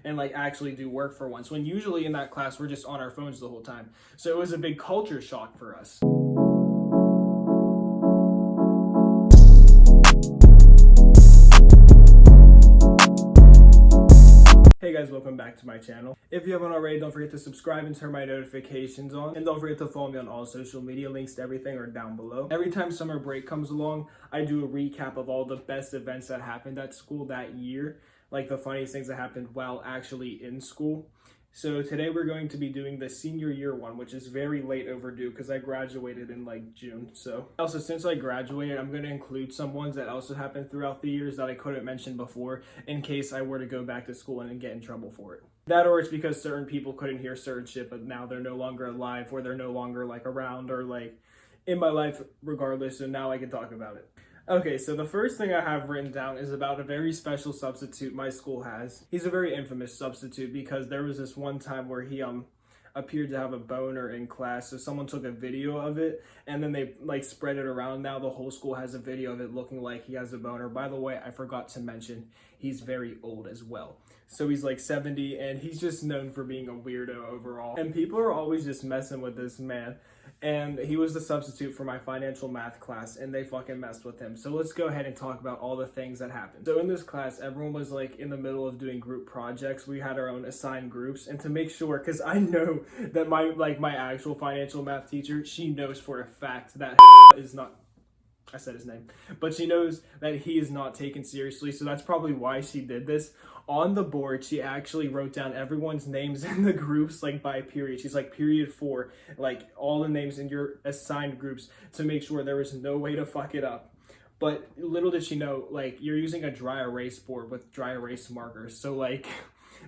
and like actually do work for once, when usually in that class we're just on our phones the whole time. So it was a big culture shock for us. Hey guys, welcome back to my channel. If you haven't already, don't forget to subscribe and turn my notifications on. And don't forget to follow me on all social media. Links to everything are down below. Every time summer break comes along, I do a recap of all the best events that happened at school that year. Like the funniest things that happened while actually in school. So today we're going to be doing the senior year one, which is very late overdue because I graduated in like June. So also, since I graduated, I'm going to include some ones that also happened throughout the years that I couldn't mention before in case I were to go back to school and get in trouble for it. That, or it's because certain people couldn't hear certain shit, but now they're no longer alive, or they're no longer like around or like in my life regardless, so now I can talk about it. Okay, so the first thing I have written down is about a very special substitute my school has. He's a very infamous substitute because there was this one time where he appeared to have a boner in class, so someone took a video of it and then they like spread it around. Now the whole school has a video of it looking like he has a boner. By the way, I forgot to mention he's very old as well. So he's like 70 and he's just known for being a weirdo overall. And people are always just messing with this man. And he was the substitute for my financial math class and they fucking messed with him. So let's go ahead and talk about all the things that happened. So in this class, everyone was like in the middle of doing group projects. We had our own assigned groups, and to make sure, because I know that my actual financial math teacher, she knows for a fact that is not, I said his name, but she knows that he is not taken seriously. So that's probably why she did this. On the board, she actually wrote down everyone's names in the groups, like by period. She's like period 4, like all the names in your assigned groups to make sure there was no way to fuck it up. But little did she know, like, you're using a dry erase board with dry erase markers. So like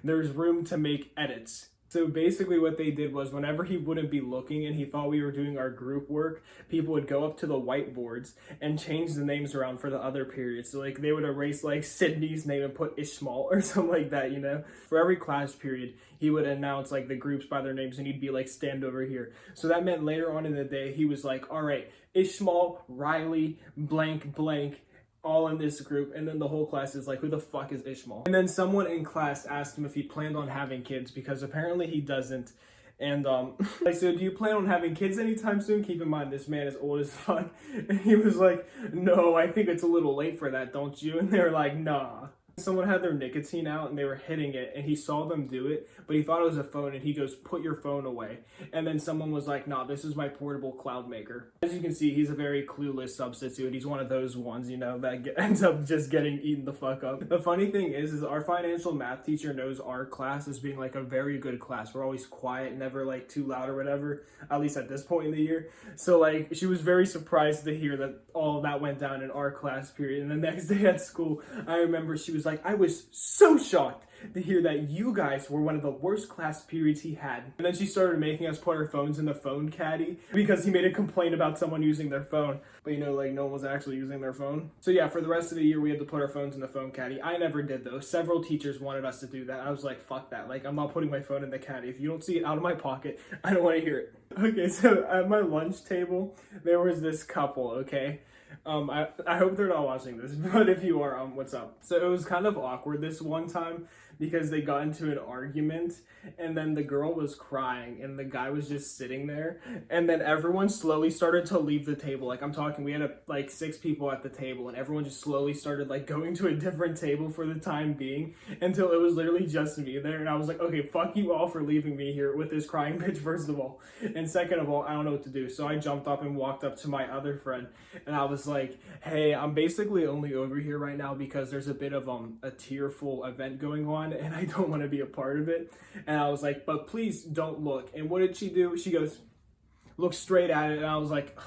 there's room to make edits. So basically what they did was whenever he wouldn't be looking and he thought we were doing our group work, people would go up to the whiteboards and change the names around for the other periods. So like they would erase like Sydney's name and put Ishmael or something like that, you know? For every class period, he would announce like the groups by their names and he'd be like, stand over here. So that meant later on in the day, he was like, all right, Ishmael, Riley, blank, blank, all in this group, and then the whole class is like, who the fuck is Ishmael? And then someone in class asked him if he planned on having kids, because apparently he doesn't. And like, so do you plan on having kids anytime soon? Keep in mind, this man is old as fuck. And he was like, no, I think it's a little late for that, don't you? And they were like, nah. Someone had their nicotine out and they were hitting it and he saw them do it, but he thought it was a phone and he goes, put your phone away. And then someone was like, nah, this is my portable cloud maker. As you can see, he's a very clueless substitute. He's one of those ones, you know, that ends up just getting eaten the fuck up. The funny thing is our financial math teacher knows our class as being like a very good class. We're always quiet, never like too loud or whatever, at least at this point in the year. So like she was very surprised to hear that all of that went down in our class period. And the next day at school, I remember she was like, I was so shocked to hear that you guys were one of the worst class periods he had. And then she started making us put our phones in the phone caddy because he made a complaint about someone using their phone. But you know, like no one was actually using their phone. So yeah, for the rest of the year, we had to put our phones in the phone caddy. I never did though. Several teachers wanted us to do that. I was like, fuck that. Like, I'm not putting my phone in the caddy. If you don't see it out of my pocket, I don't want to hear it. Okay, so at my lunch table, there was this couple, okay? I hope they're not watching this, but if you are, what's up? So it was kind of awkward this one time because they got into an argument and then the girl was crying and the guy was just sitting there, and then everyone slowly started to leave the table. Like, I'm talking, we had like 6 people at the table and everyone just slowly started like going to a different table for the time being until it was literally just me there. And I was like, okay, fuck you all for leaving me here with this crying bitch, first of all. And second of all, I don't know what to do. So I jumped up and walked up to my other friend and I was like, hey, I'm basically only over here right now because there's a bit of a tearful event going on and I don't want to be a part of it. And I was like, but please don't look. And what did she do? She goes, look straight at it. And I was like,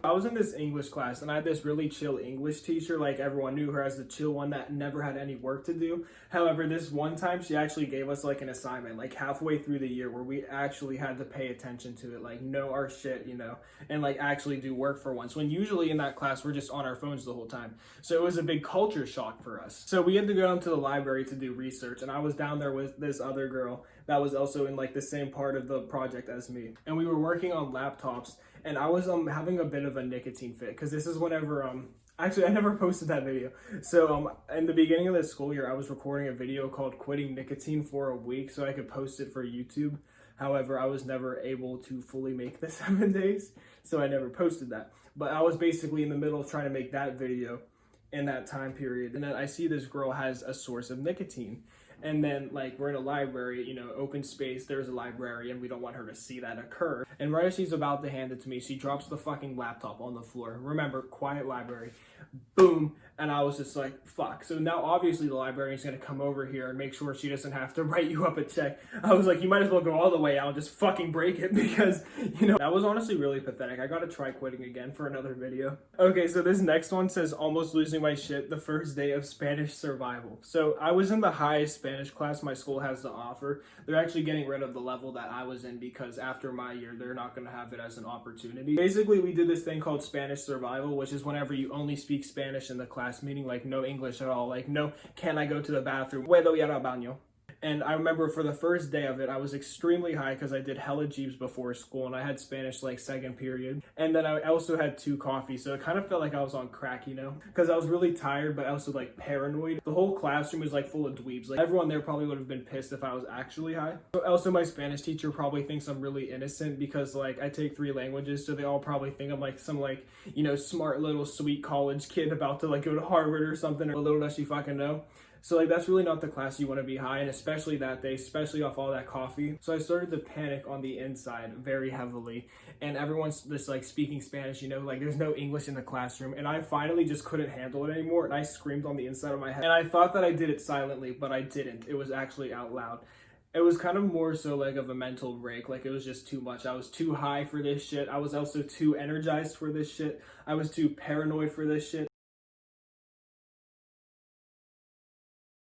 I was in this English class and I had this really chill English teacher. Like, everyone knew her as the chill one that never had any work to do. However, this one time she actually gave us like an assignment like halfway through the year where we actually had to pay attention to it, like know our shit, you know, and like actually do work for once, when usually in that class we're just on our phones the whole time. So it was a big culture shock for us. So we had to go down to the library to do research, and I was down there with this other girl that was also in like the same part of the project as me, and we were working on laptops. And I was having a bit of a nicotine fit because this is whenever Actually, I never posted that video. So in the beginning of the school year, I was recording a video called Quitting Nicotine for a Week so I could post it for YouTube. However, I was never able to fully make the 7 days, so I never posted that. But I was basically in the middle of trying to make that video in that time period. And then I see this girl has a source of nicotine. And then, like, we're in a library, you know, open space, there's a library, and we don't want her to see that occur. And right as she's about to hand it to me, she drops the fucking laptop on the floor. Remember, quiet library. Boom. And I was just like, fuck. So now, obviously, the librarian's going to come over here and make sure she doesn't have to write you up a check. I was like, you might as well go all the way out and just fucking break it because, you know, that was honestly really pathetic. I got to try quitting again for another video. Okay, so this next one says, almost losing my shit the first day of Spanish survival. So I was in the highest Spanish class my school has to offer. They're actually getting rid of the level that I was in because after my year, they're not going to have it as an opportunity. Basically, we did this thing called Spanish survival, which is whenever you only speak Spanish in the class, meaning like no English at all, like no, can I go to the bathroom? Puedo ir al baño? And I remember for the first day of it, I was extremely high because I did hella jeeps before school and I had Spanish like second period. And then I also had 2 coffees, so it kind of felt like I was on crack, you know? Because I was really tired, but also like paranoid. The whole classroom was like full of dweebs. Like everyone there probably would have been pissed if I was actually high. Also, my Spanish teacher probably thinks I'm really innocent because like I take 3 languages, so they all probably think I'm like some like, you know, smart little sweet college kid about to like go to Harvard or something, or little does she fucking know. So like that's really not the class you want to be high in, especially that day, especially off all that coffee. So I started to panic on the inside very heavily, and everyone's just like speaking Spanish, you know, like there's no English in the classroom, and I finally just couldn't handle it anymore, and I screamed on the inside of my head. And I thought that I did it silently, but I didn't. It was actually out loud. It was kind of more so like of a mental break, like it was just too much. I was too high for this shit. I was also too energized for this shit. I was too paranoid for this shit.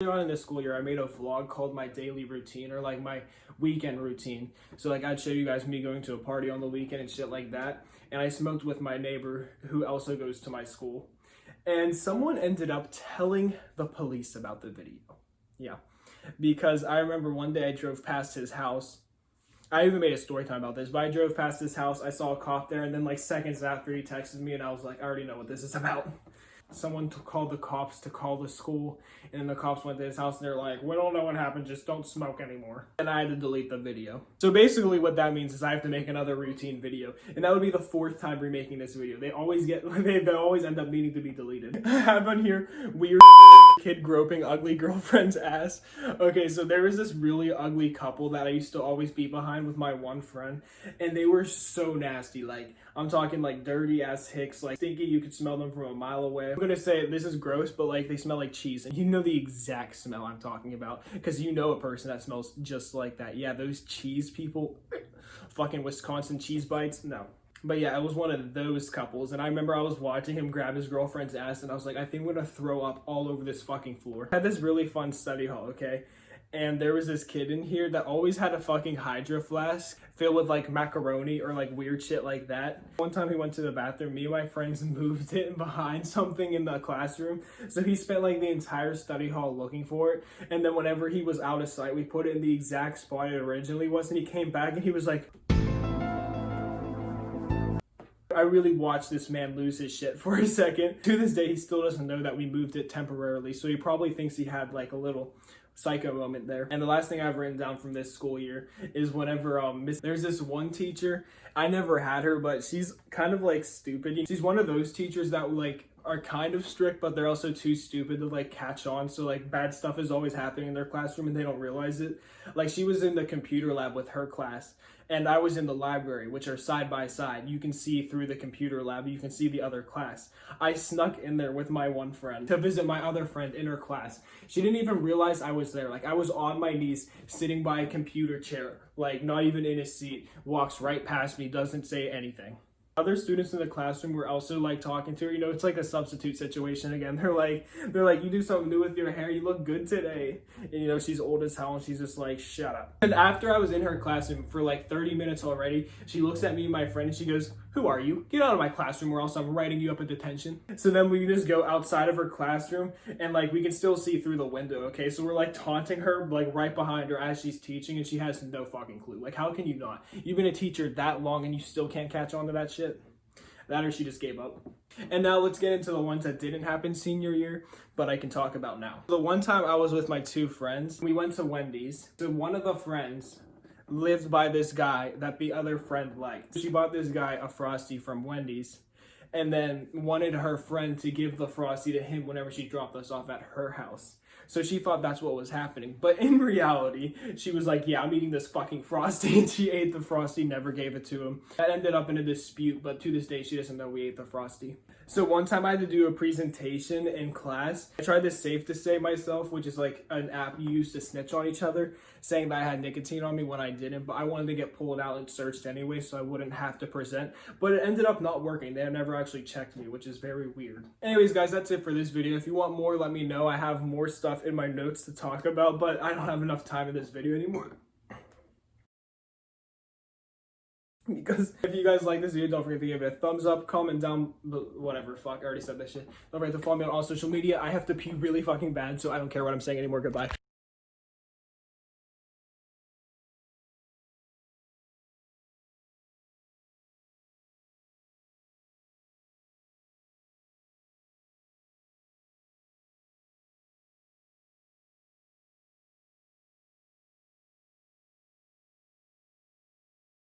Earlier on in this school year, I made a vlog called my daily routine, or like my weekend routine. So like I'd show you guys me going to a party on the weekend and shit like that. And I smoked with my neighbor who also goes to my school. And someone ended up telling the police about the video. Yeah. Because I remember one day I drove past his house. I even made a story time about this, but I drove past his house, I saw a cop there, and then like seconds after he texted me and I was like, I already know what this is about. Someone called the cops to call the school, and then the cops went to his house and they're like, we don't know what happened, just don't smoke anymore. And I had to delete the video. So basically what that means is I have to make another routine video, and that would be the 4th time remaking this video. They always end up needing to be deleted. I have on here, weird kid groping ugly girlfriend's ass. Okay, so there was this really ugly couple that I used to always be behind with my one friend, and they were so nasty. Like, I'm talking like dirty ass hicks, like stinky, you could smell them from a mile away. I'm gonna say this is gross, but like they smell like cheese, and you know the exact smell I'm talking about because you know a person that smells just like that. Yeah, those cheese people, fucking Wisconsin cheese bites, no. But yeah, it was one of those couples, and I remember I was watching him grab his girlfriend's ass, and I was like, I think I'm gonna throw up all over this fucking floor. I had this really fun study hall, okay? And there was this kid in here that always had a fucking Hydro flask filled with like macaroni or like weird shit like that. One time he went to the bathroom, me and my friends moved it behind something in the classroom. So he spent like the entire study hall looking for it. And then whenever he was out of sight, we put it in the exact spot it originally was. And he came back and he was like, I really watched this man lose his shit for a second. To this day, he still doesn't know that we moved it temporarily. So he probably thinks he had like a little psycho moment there. And the last thing I've written down from this school year is whenever there's this one teacher, I never had her, but she's kind of like stupid. She's one of those teachers that like are kind of strict, but they're also too stupid to like catch on. So like bad stuff is always happening in their classroom and they don't realize it. Like she was in the computer lab with her class, and I was in the library, which are side by side. You can see through the computer lab, you can see the other class. I snuck in there with my one friend to visit my other friend in her class. She didn't even realize I was there. Like I was on my knees sitting by a computer chair, like not even in a seat, walks right past me, doesn't say anything. Other students in the classroom were also like talking to her. You know, it's like a substitute situation again. They're like, you do something new with your hair. You look good today. And you know, she's old as hell and she's just like, shut up. And after I was in her classroom for like 30 minutes already, she looks at me and my friend and she goes, who are you? Get out of my classroom or else I'm writing you up a detention. So then we just go outside of her classroom and like we can still see through the window, okay? So we're like taunting her like right behind her as she's teaching and she has no fucking clue. Like how can you not? You've been a teacher that long and you still can't catch on to that shit? That or she just gave up. And now let's get into the ones that didn't happen senior year, but I can talk about now. The one time I was with my two friends, we went to Wendy's. So one of the friends lived by this guy that the other friend liked. She bought this guy a Frosty from Wendy's and then wanted her friend to give the Frosty to him whenever she dropped us off at her house. So she thought that's what was happening. But in reality, she was like, yeah, I'm eating this fucking Frosty. And she ate the Frosty, never gave it to him. That ended up in a dispute, but to this day, she doesn't know we ate the Frosty. So one time I had to do a presentation in class. I tried this Safe to Say myself, which is like an app you use to snitch on each other, saying that I had nicotine on me when I didn't, but I wanted to get pulled out and searched anyway, so I wouldn't have to present. But it ended up not working. They never actually checked me, which is very weird. Anyways, guys, that's it for this video. If you want more, let me know. I have more stuff in my notes to talk about, but I don't have enough time in this video anymore. Because if you guys like this video, don't forget to give it a thumbs up, comment down, whatever, fuck, I already said that shit. Don't forget to follow me on all social media. I have to pee really fucking bad, so I don't care what I'm saying anymore. Goodbye.